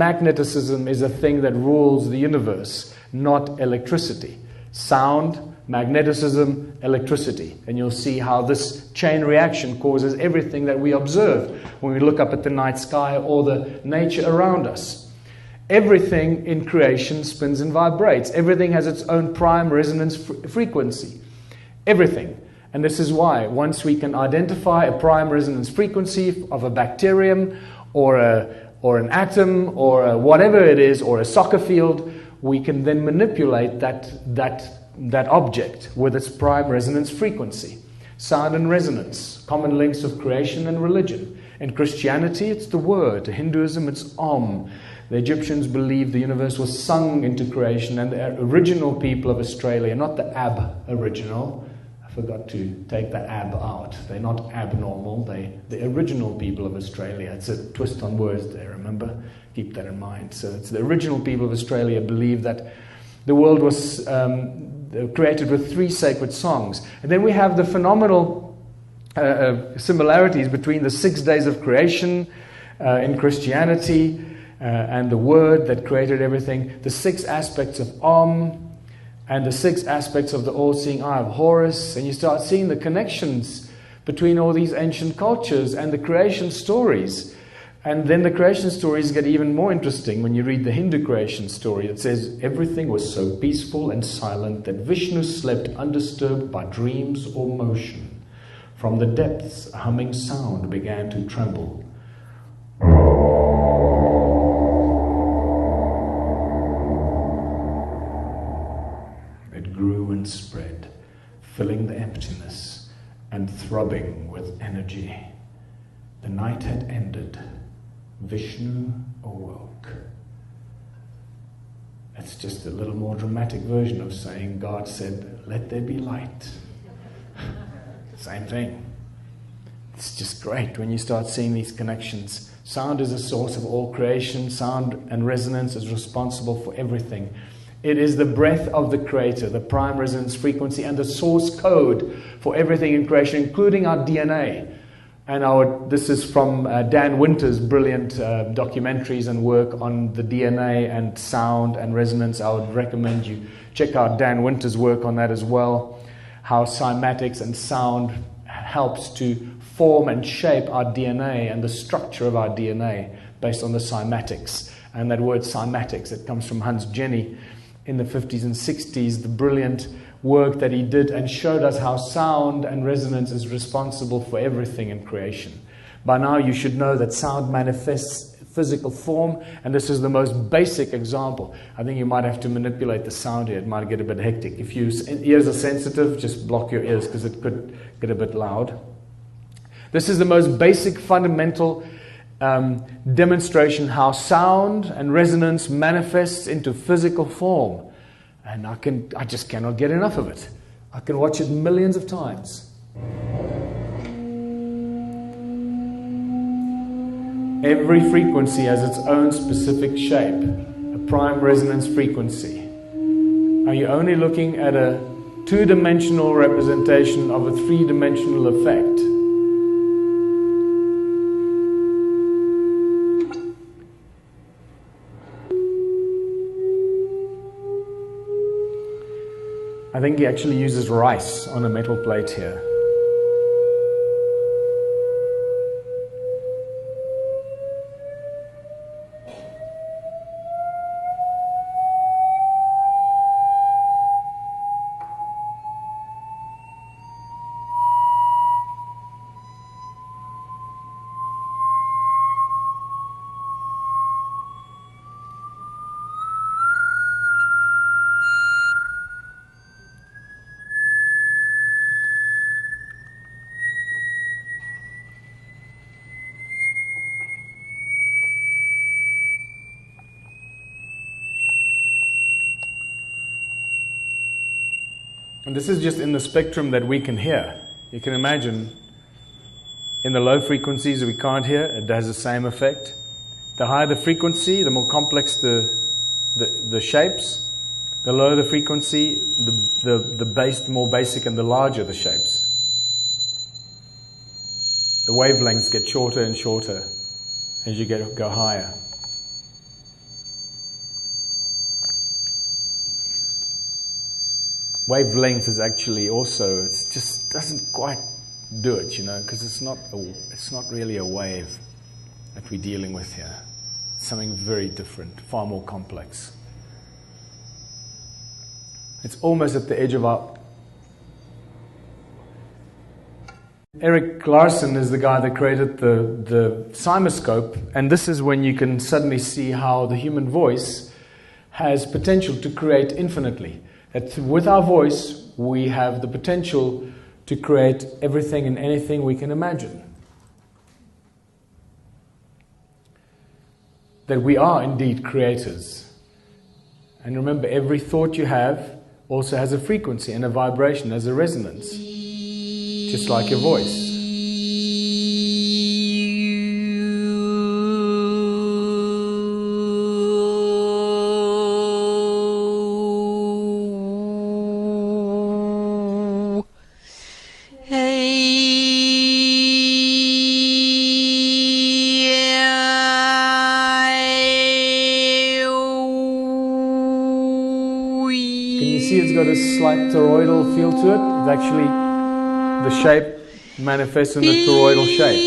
magnetism is a thing that rules the universe, not electricity. Sound, magneticism, electricity. And you'll see how this chain reaction causes everything that we observe when we look up at the night sky or the nature around us. Everything in creation spins and vibrates. Everything has its own prime resonance frequency. Everything. And this is why once we can identify a prime resonance frequency of a bacterium or an atom or whatever it is, or a soccer field, we can then manipulate that object with its prime resonance frequency. Sound and resonance, common links of creation and religion. In Christianity, it's the word. In Hinduism, it's Om. The Egyptians believed the universe was sung into creation, and the original people of Australia, not the Aboriginal. I forgot to take the ab out. They're not abnormal. The original people of Australia. It's a twist on words there, remember? Keep that in mind. So it's the original people of Australia believed that the world was created with 3 sacred songs. And then we have the phenomenal similarities between the 6 days of creation in Christianity and the word that created everything, the 6 aspects of Om, and the 6 aspects of the all-seeing eye of Horus, and you start seeing the connections between all these ancient cultures and the creation stories. And then the creation stories get even more interesting when you read the Hindu creation story. It says, everything was so peaceful and silent that Vishnu slept undisturbed by dreams or motion. From the depths, a humming sound began to tremble. It grew and spread, filling the emptiness and throbbing with energy. The night had ended. Vishnu awoke. It's just a little more dramatic version of saying God said, let there be light. Same thing. It's just great when you start seeing these connections. Sound is a source of all creation. Sound and resonance is responsible for everything. It is the breath of the Creator, the prime resonance frequency, and the source code for everything in creation, including our DNA. And this is from Dan Winter's brilliant documentaries and work on the DNA and sound and resonance. I would recommend you check out Dan Winter's work on that as well. How cymatics and sound helps to form and shape our DNA and the structure of our DNA based on the cymatics. And that word cymatics, it comes from Hans Jenny in the 50s and 60s, the brilliant work that he did and showed us how sound and resonance is responsible for everything in creation. By now you should know that sound manifests physical form, and this is the most basic example. I think you might have to manipulate the sound here. It might get a bit hectic. If your ears are sensitive, just block your ears because it could get a bit loud. This is the most basic, fundamental demonstration how sound and resonance manifests into physical form. And I just cannot get enough of it. I can watch it millions of times. Every frequency has its own specific shape, a prime resonance frequency. Are you only looking at a 2-dimensional representation of a 3-dimensional effect? I think he actually uses rice on a metal plate here. And this is just in the spectrum that we can hear. You can imagine in the low frequencies we can't hear, it has the same effect. The higher the frequency, the more complex the shapes. The lower the frequency, the more basic and the larger the shapes. The wavelengths get shorter and shorter as you go higher. wavelength is actually also, it just doesn't quite do it, because it's not really a wave that we're dealing with here. It's something very different, far more complex. It's almost at the edge of our... Eric Larson is the guy that created the cymoscope, and this is when you can suddenly see how the human voice has potential to create infinitely. That with our voice, we have the potential to create everything and anything we can imagine. That we are indeed creators. And remember, every thought you have also has a frequency and a vibration, has a resonance. Just like your voice. Can you see it's got a slight toroidal feel to it? It's actually... the shape manifests in a toroidal shape.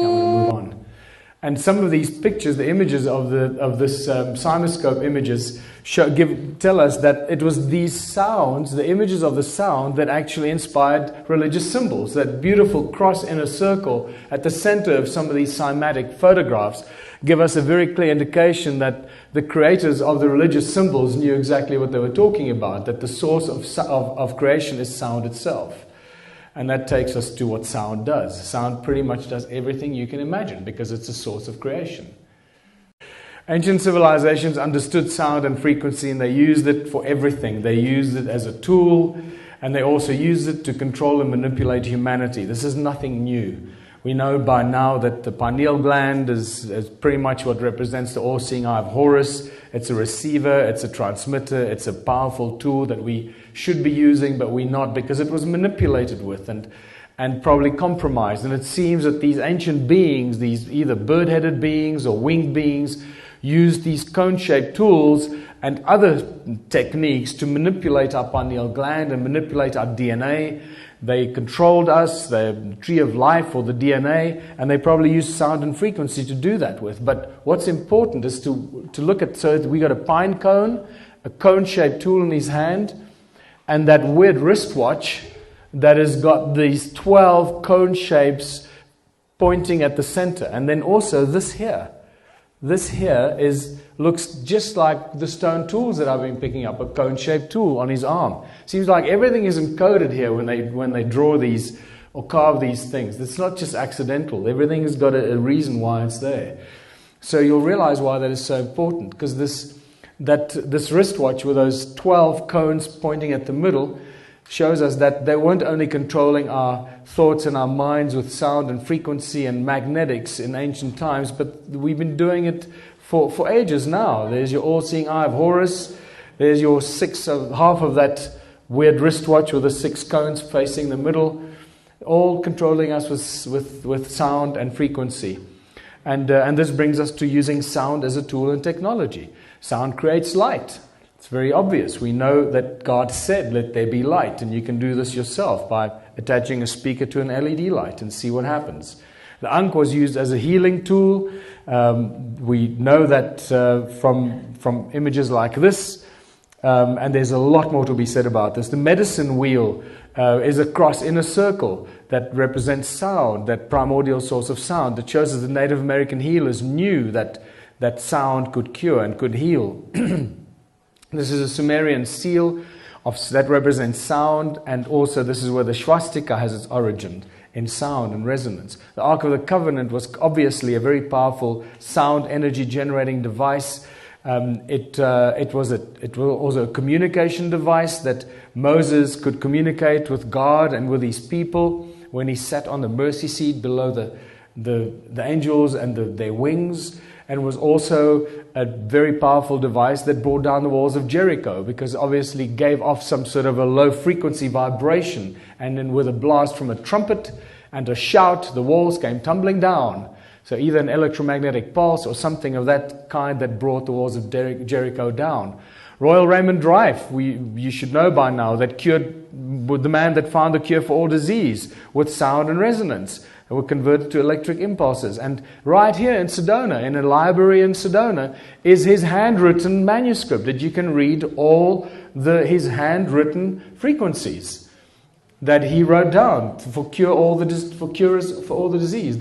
Now we'll move on. And some of these pictures, the images of this cymoscope images, tell us that it was these sounds, the images of the sound, that actually inspired religious symbols. That beautiful cross in a circle at the center of some of these cymatic photographs give us a very clear indication that the creators of the religious symbols knew exactly what they were talking about, that the source of creation is sound itself. And that takes us to what sound does. Sound pretty much does everything you can imagine because it's a source of creation. Ancient civilizations understood sound and frequency, and they used it for everything. They used it as a tool, and they also used it to control and manipulate humanity. This is nothing new. We know by now that the pineal gland is pretty much what represents the all-seeing eye of Horus. It's a receiver, it's a transmitter, it's a powerful tool that we should be using, but we're not, because it was manipulated with and probably compromised. And it seems that these ancient beings, these either bird-headed beings or winged beings, used these cone-shaped tools and other techniques to manipulate our pineal gland and manipulate our DNA. They controlled us, the tree of life or the DNA, and they probably used sound and frequency to do that with. But what's important is to look at, so we got a pine cone, a cone-shaped tool in his hand, and that weird wristwatch that has got these 12 cone shapes pointing at the center. And then also this here. This here looks just like the stone tools that I've been picking up, a cone-shaped tool on his arm. Seems like everything is encoded here when they draw these or carve these things. It's not just accidental. Everything has got a reason why it's there. So you'll realize why that is so important, because this wristwatch with those 12 cones pointing at the middle shows us that they weren't only controlling our thoughts and our minds with sound and frequency and magnetics in ancient times, but we've been doing it for ages now. There's your all-seeing eye of Horus. There's your half of that weird wristwatch with the 6 cones facing the middle, all controlling us with sound and frequency. And this brings us to using sound as a tool in technology. Sound creates light. It's very obvious. We know that God said, "Let there be light," and you can do this yourself by attaching a speaker to an LED light and see what happens. The Ankh was used as a healing tool. We know that from images like this, and there's a lot more to be said about this. The medicine wheel is a cross in a circle that represents sound, that primordial source of sound. That shows that the Native American healers knew that sound could cure and could heal. This is a Sumerian seal that represents sound, and also this is where the swastika has its origin, in sound and resonance. The Ark of the Covenant was obviously a very powerful sound energy generating device. It was also a communication device that Moses could communicate with God and with his people when he sat on the mercy seat below the angels and their wings. And was also a very powerful device that brought down the walls of Jericho, because obviously gave off some sort of a low frequency vibration, and then with a blast from a trumpet and a shout, the walls came tumbling down. So either an electromagnetic pulse or something of that kind that brought the walls of Jericho down. Royal Raymond Rife, you should know by now, that the man that found the cure for all disease with sound and resonance, and were converted to electric impulses. And right here in Sedona, in a library in Sedona, is his handwritten manuscript that you can read all his handwritten frequencies that he wrote down for cures for all the disease.